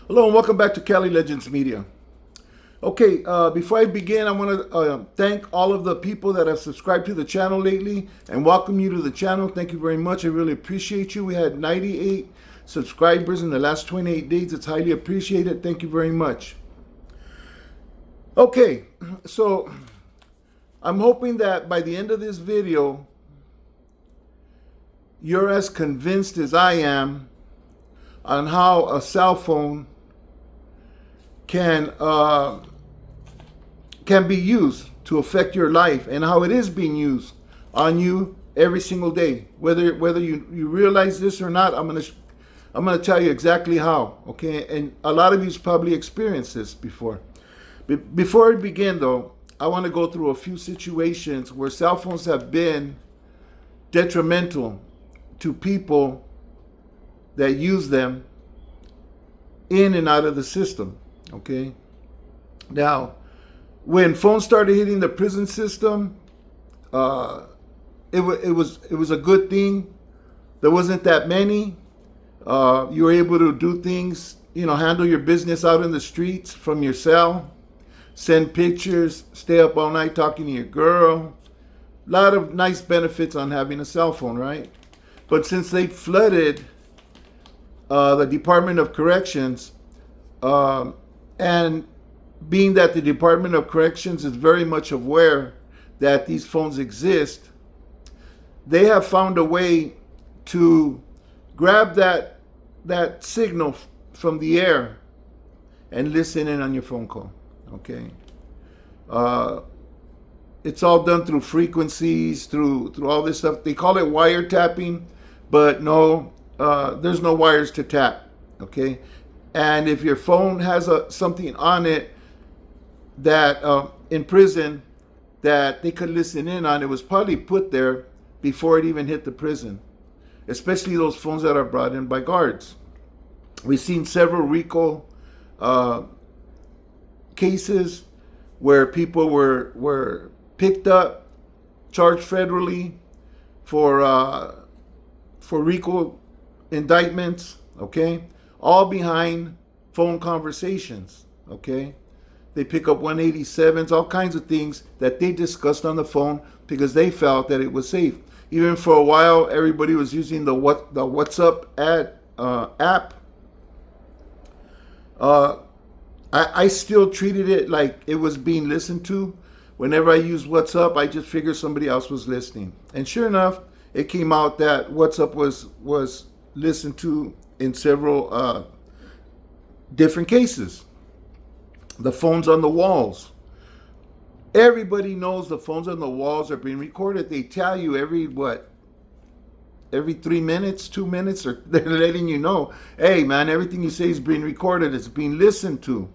Hello and welcome back to Cali Legends Media. Okay, before I begin, I want to thank all of the people that have subscribed to the channel lately and welcome you to the channel. Thank you very much. I really appreciate you. We had 98 subscribers in the last 28 days. It's highly appreciated. Thank you very much. Okay, so I'm hoping that by the end of this video, you're as convinced as I am on how a cell phone can be used to affect your life and how it is being used on you every single day. Whether you realize this or not, I'm gonna tell you exactly how. Okay, and a lot of you've probably experienced this before. Before I begin, though, I want to go through a few situations where cell phones have been detrimental to people that use them in and out of the system. Okay. Now, when phones started hitting the prison system, it was a good thing. There wasn't that many. You were able to do things, handle your business out in the streets from your cell, send pictures, stay up all night talking to your girl. A lot of nice benefits on having a cell phone, right? But since they flooded the Department of Corrections, and being that the Department of Corrections is very much aware that these phones exist, they have found a way to grab that signal from the air and listen in on your phone call. Okay, it's all done through frequencies, through all this stuff. They call it wiretapping, but no, there's no wires to tap. Okay. And if your phone has something on it that in prison that they could listen in on, it was probably put there before it even hit the prison, especially those phones that are brought in by guards. We've seen several RICO cases where people were picked up, charged federally for RICO indictments. Okay. All behind phone conversations, okay? They pick up 187s, all kinds of things that they discussed on the phone because they felt that it was safe. Even for a while, everybody was using the WhatsApp app. I still treated it like it was being listened to. Whenever I use WhatsApp, I just figured somebody else was listening. And sure enough, it came out that WhatsApp was listened to in several different cases. The phones on the walls. Everybody knows the phones on the walls are being recorded. They tell you every 3 minutes, 2 minutes, or they're letting you know, hey man, everything you say is being recorded, it's being listened to.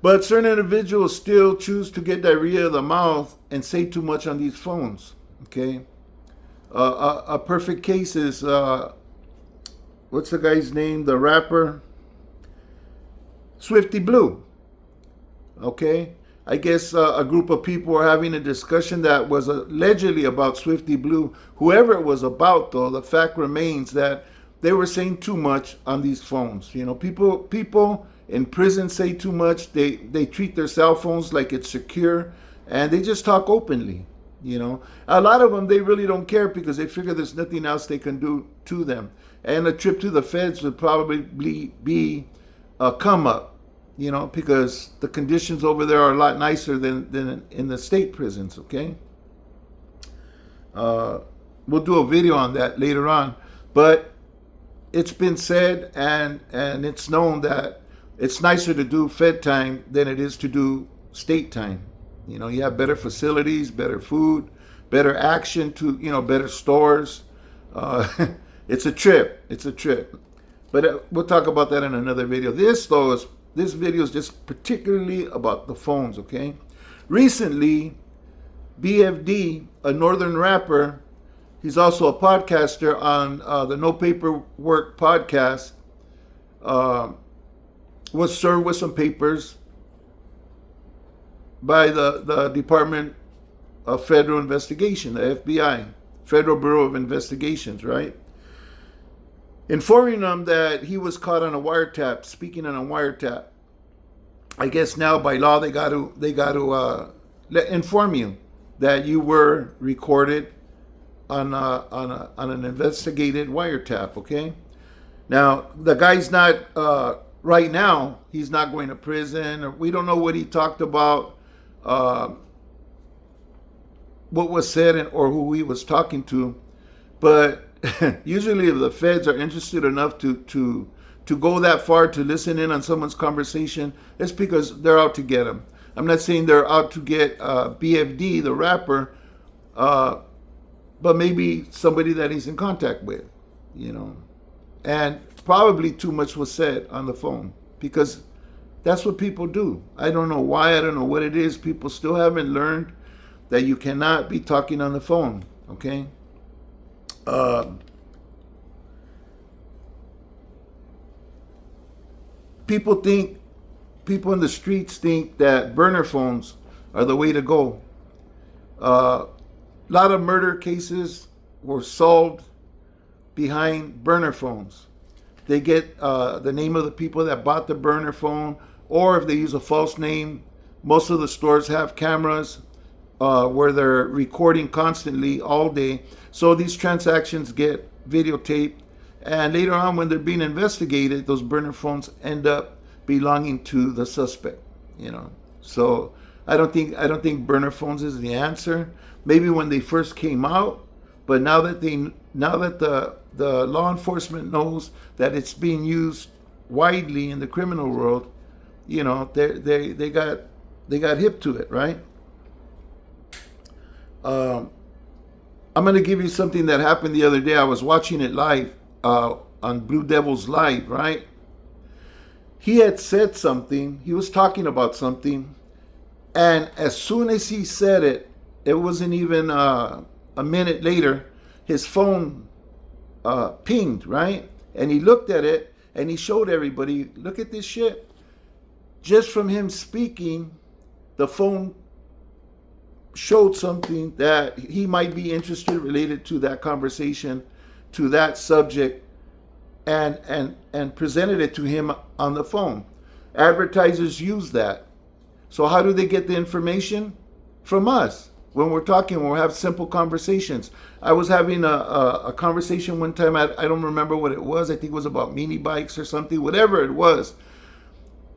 But certain individuals still choose to get diarrhea of the mouth and say too much on these phones. Okay. A perfect case is what's the guy's name? The rapper Swifty Blue. Okay, I guess a group of people were having a discussion that was allegedly about Swifty Blue. Whoever it was about, though, the fact remains that they were saying too much on these phones. People in prison say too much. They treat their cell phones like it's secure, and they just talk openly. A lot of them, they really don't care because they figure there's nothing else they can do to them. And a trip to the feds would probably be a come up, because the conditions over there are a lot nicer than in the state prisons, okay? We'll do a video on that later on. But it's been said and it's known that it's nicer to do Fed time than it is to do state time. You have better facilities, better food, better action to, better stores. It's a trip. But we'll talk about that in another video. This video is just particularly about the phones, okay? Recently, BFD, a northern rapper, he's also a podcaster on the No Paperwork podcast, was served with some papers by the Department of Federal Investigation, the FBI, Federal Bureau of Investigations, right? informing them that he was caught on a wiretap, speaking on a wiretap. I guess now by law they got to inform you that you were recorded on an investigated wiretap. Okay. Now the guy's not right now. He's not going to prison, or we don't know what he talked about, what was said, or who he was talking to. But usually, if the feds are interested enough to go that far to listen in on someone's conversation, it's because they're out to get them. I'm not saying they're out to get BFD, the rapper, but maybe somebody that he's in contact with, you know. And probably too much was said on the phone, because that's what people do. I don't know why, I don't know what it is. People still haven't learned that you cannot be talking on the phone, okay? People in the streets think that burner phones are the way to go. A lot of murder cases were solved behind burner phones. They get the name of the people that bought the burner phone, or if they use a false name, most of the stores have cameras where they're recording constantly all day. So these transactions get videotaped, and later on when they're being investigated, those burner phones end up belonging to the suspect, you know. So I don't think burner phones is the answer. Maybe when they first came out, but now that the law enforcement knows that it's being used widely in the criminal world, you know, they got hip to it, right? I'm going to give you something that happened the other day. I was watching it live on Blue Devil's Live, right? He had said something. He was talking about something. And as soon as he said it, it wasn't even a minute later, his phone pinged, right? And he looked at it and he showed everybody, look at this shit. Just from him speaking, the phone showed something that he might be interested related to that conversation, to that subject, and presented it to him on the phone. Advertisers use that. So how do they get the information? From us. When we're talking, when we have simple conversations. I was having a conversation one time, I don't remember what it was. I think it was about mini bikes or something, whatever it was.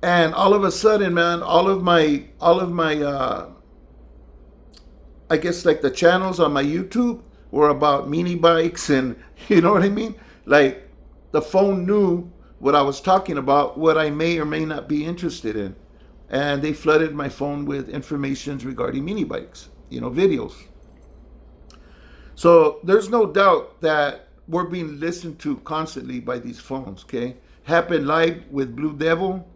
And all of a sudden, man, all of my I guess like the channels on my YouTube were about mini bikes, and you know what I mean? Like the phone knew what I was talking about, what I may or may not be interested in. And they flooded my phone with information regarding mini bikes, you know, videos. So there's no doubt that we're being listened to constantly by these phones, okay? Happened live with Blue Devil,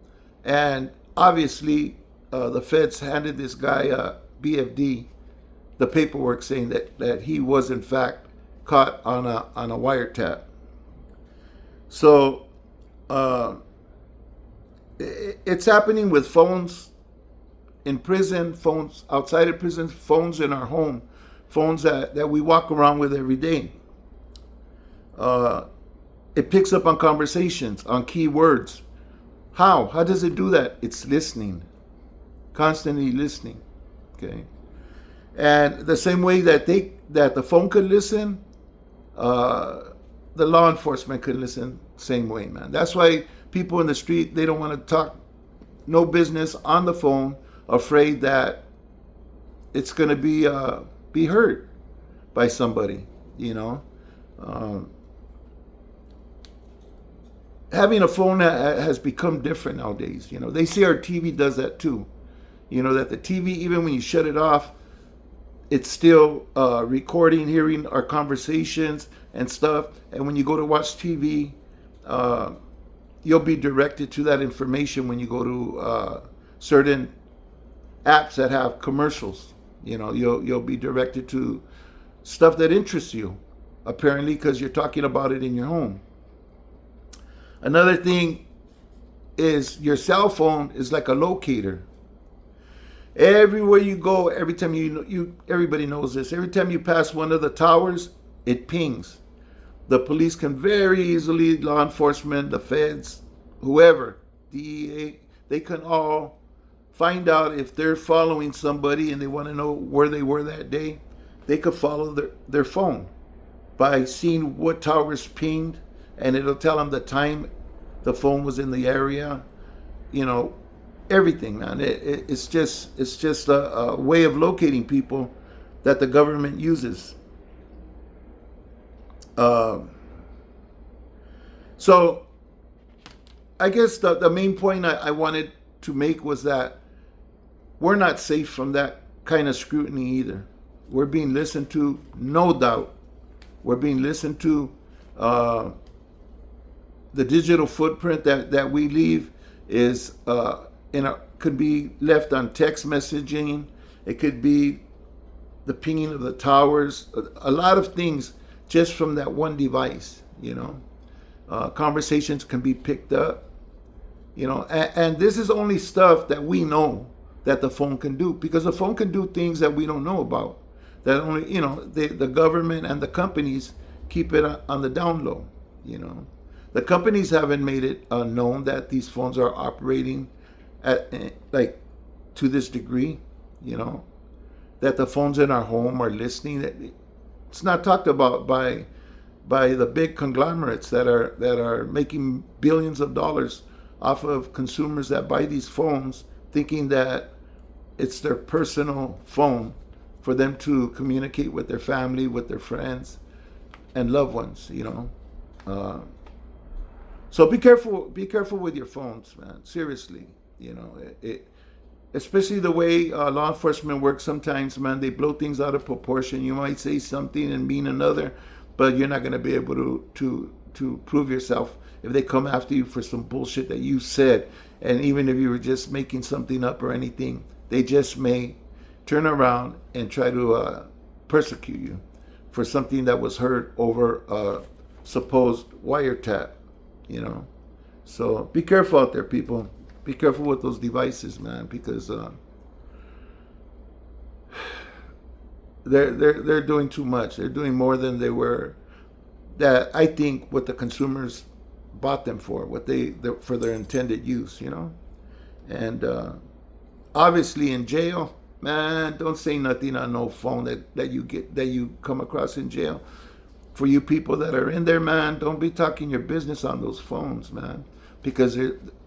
and obviously the feds handed this guy, BFD, the paperwork saying that he was in fact caught on a wiretap. So it's happening with phones in prison, phones outside of prison, phones in our home, phones that we walk around with every day. It picks up on conversations, on key words. How does it do that? It's listening, constantly listening, okay? And the same way that the phone could listen, the law enforcement could listen same way, man. That's why people in the street, they don't want to talk no business on the phone, afraid that it's going to be heard by somebody, you know. Having a phone has become different nowadays. You know, they say our TV does that too. You know, that the TV, even when you shut it off, it's still recording, hearing our conversations and stuff. And when you go to watch TV, you'll be directed to that information when you go to certain apps that have commercials. You know, you'll be directed to stuff that interests you, apparently, because you're talking about it in your home. Another thing is your cell phone is like a locator. Everywhere you go, every time everybody knows this. Every time you pass one of the towers, it pings. The police can very easily, law enforcement, the feds, whoever, DEA, they can all find out if they're following somebody and they want to know where they were that day. They could follow their phone by seeing what towers pinged, and it'll tell them the time the phone was in the area. You know, everything, man. It's just a way of locating people that the government uses. So I guess the main point I wanted to make was that we're not safe from that kind of scrutiny either. We're being listened to, no doubt. We're being listened to. The digital footprint that we leave is could be left on text messaging. It could be the pinging of the towers. A lot of things just from that one device. You know, conversations can be picked up. You know, and this is only stuff that we know that the phone can do, because the phone can do things that we don't know about. That only, you know, the government and the companies keep it on the down low. You know, the companies haven't made it known that these phones are operating at like to this degree. You know, that the phones in our home are listening. It's not talked about by the big conglomerates that are making billions of dollars off of consumers that buy these phones, thinking that it's their personal phone for them to communicate with their family, with their friends and loved ones, you know. So be careful with your phones, man. Seriously, you know, especially the way law enforcement works sometimes, man. They blow things out of proportion. You might say something and mean another, but you're not going to be able to prove yourself if they come after you for some bullshit that you said. And even if you were just making something up or anything, they just may turn around and try to persecute you for something that was heard over a supposed wiretap, you know. So be careful out there, people. Be careful with those devices, man, because they're doing too much. They're doing more than they were. That I think what the consumers bought them for, for their intended use, you know. And obviously in jail, man, don't say nothing on no phone that you come across in jail. For you people that are in there, man, don't be talking your business on those phones, man, because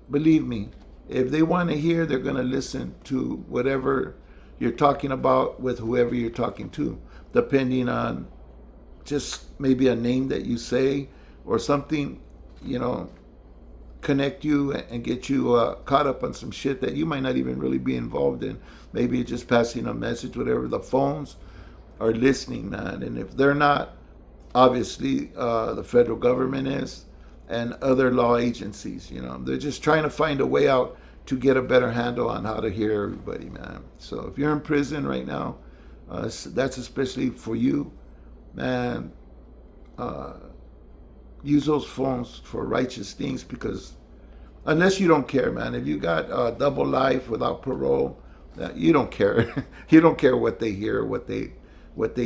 believe me, if they want to hear, they're going to listen to whatever you're talking about with whoever you're talking to, depending on just maybe a name that you say or something, you know, connect you and get you caught up on some shit that you might not even really be involved in. Maybe it's just passing a message, whatever. The phones are listening, man. And if they're not, obviously the federal government is, and other law agencies, you know, they're just trying to find a way out to get a better handle on how to hear everybody, man. So if you're in prison right now, that's especially for you, man. Use those phones for righteous things, because unless you don't care, man, if you got double life without parole, you don't care. You don't care what they hear, what they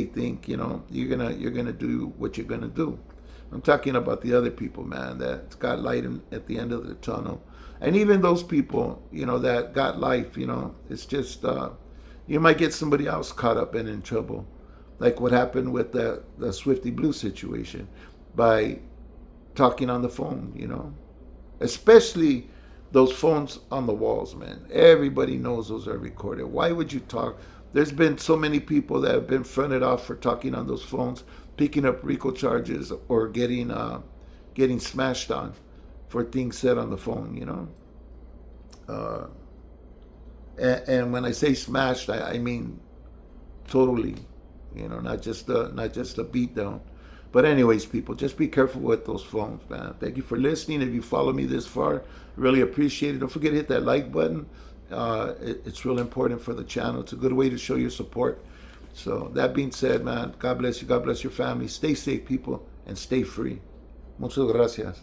think. You know, you're gonna do what you're gonna do. I'm talking about the other people, man, that's got light at the end of the tunnel. And even those people, you know, that got life, you know, it's just, you might get somebody else caught up and in trouble. Like what happened with the Swifty Blue situation by talking on the phone, you know. Especially those phones on the walls, man. Everybody knows those are recorded. Why would you talk? There's been so many people that have been fronted off for talking on those phones, picking up RICO charges or getting smashed on for things said on the phone, you know. And when I say smashed, I mean totally, you know, not just a beat down. But anyways, people, just be careful with those phones, man. Thank you for listening. If you follow me this far, really appreciate it. Don't forget to hit that like button. It's real important for the channel. It's a good way to show your support. So that being said, man, God bless you. God bless your family. Stay safe, people, and stay free. Muchas gracias.